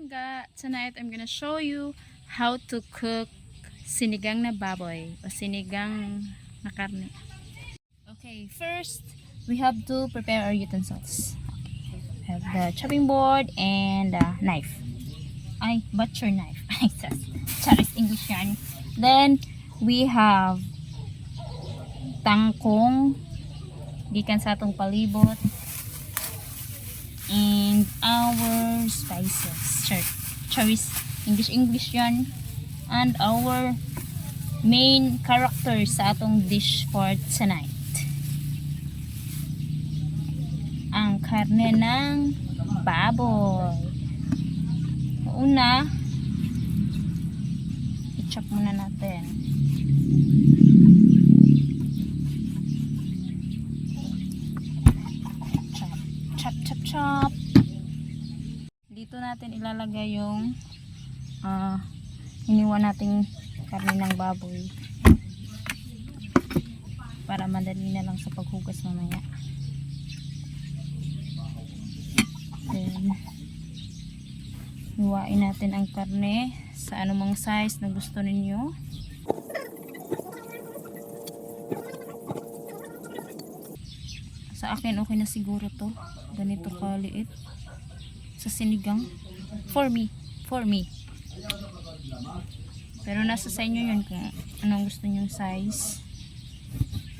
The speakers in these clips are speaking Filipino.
Langga. Tonight I'm gonna show you how to cook sinigang na baboy o sinigang na karne. Okay, first we have to prepare our utensils. Okay. We have the chopping board and knife. Ay, butcher knife. Ay, Charis English yan. Then we have tangkong gikan sa atong palibot and our spices. Charis English yan. And our main character sa atong dish for tonight, ang karne ng baboy. Una, i-chop muna natin. Chop. Dito natin ilalagay yung hiniwa nating karne ng baboy para madali na lang sa paghugas mamaya. Then hiwain natin ang karne sa anumang size na gusto ninyo. Sa akin okay na siguro to, ganito kaliit sa sinigang for me. Pero nasa sa inyo yun kung anong gusto nyong size,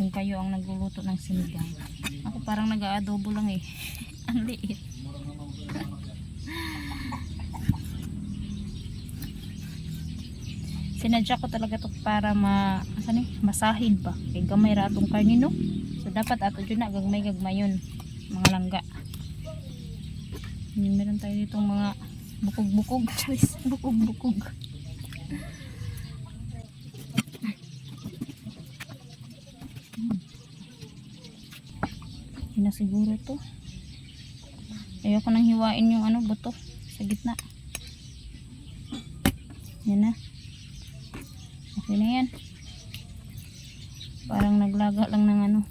kung kayo ang nagluluto ng sinigang. Ako parang nag-aadobo lang eh. Ang liit. Sinadya ko talaga to para masahid ba kay gamay ra atong karne, no? So dapat ato dyan na gagmay yun, mga langga. Meron tayo ditong mga bukog-bukog. Bukog-bukog. Yun na siguro to. Ayoko nang hiwain yung buto sa gitna. Yan na. Okay na yan. Parang naglaga lang ng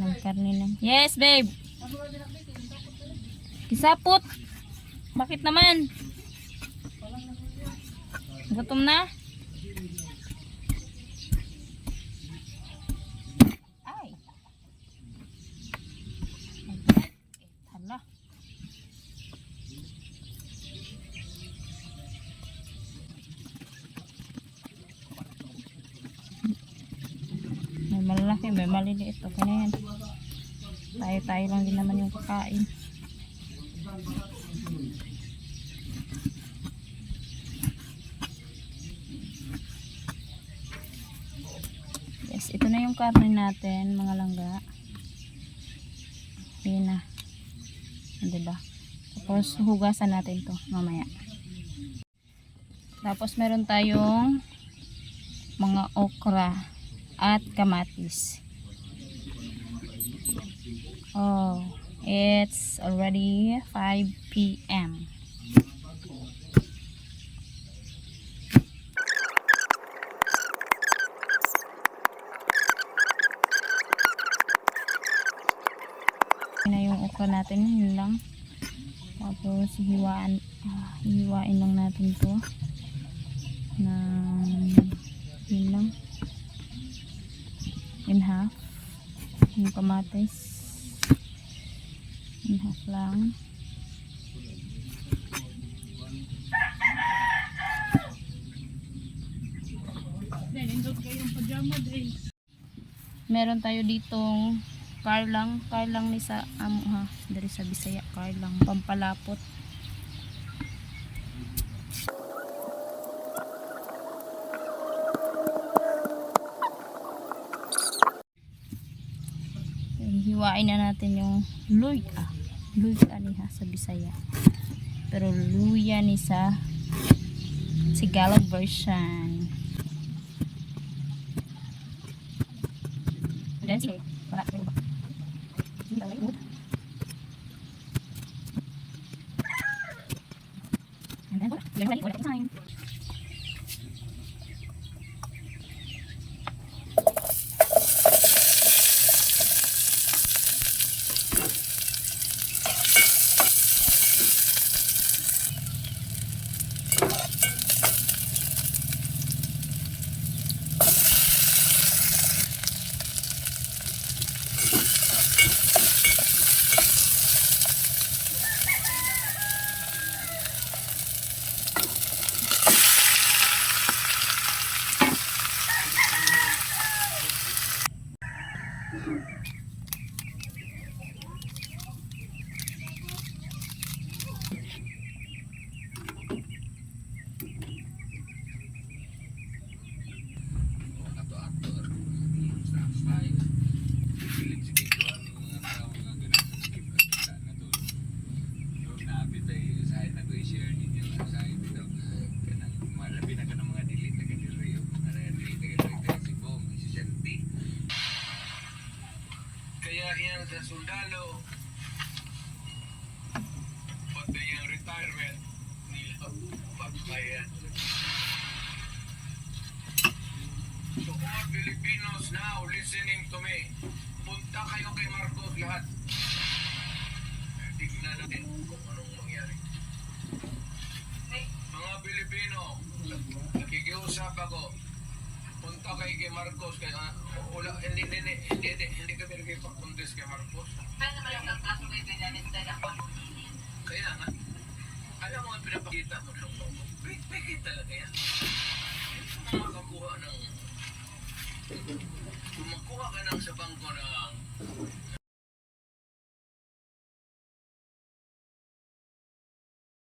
ng karne na. Yes, babe. Kisapot. Bakit naman? Gutom na? Ay. Hala. May malaki, may maliliit. Okay na yan. Tayo lang din naman yung kakain. Yes, ito na yung karne natin, mga langga. Ayan na. Diba? Tapos hugasan natin to mamaya. Tapos meron tayong mga okra at kamatis. Oh, it's already 5 p.m. Na yung okra natin, yun lang. Tapos hiwain lang natin to na yun lang, in half. Yung kamatis in half lang. Meron tayo ditong karlang ni sa dari sa Bisaya, karlang pampalapot. Hiwain na natin yung luya niya sa Bisaya, pero luya ni sa Tagalog version. And then time. Filipinos now listening to me. Punta kayo kay Marcos lahat. Tignan natin kung anong mangyari. Mga Pilipino, nakikiusap ako. Punta kayo kay Marcos. Kaya, wala, hindi kami nagkipag-contest kay Marcos. Kaya nga, alam mo ang pinapakita mo ng mga peke talaga yan. Hindi mo makakuha ng kung magkuha ka ng sa bangko na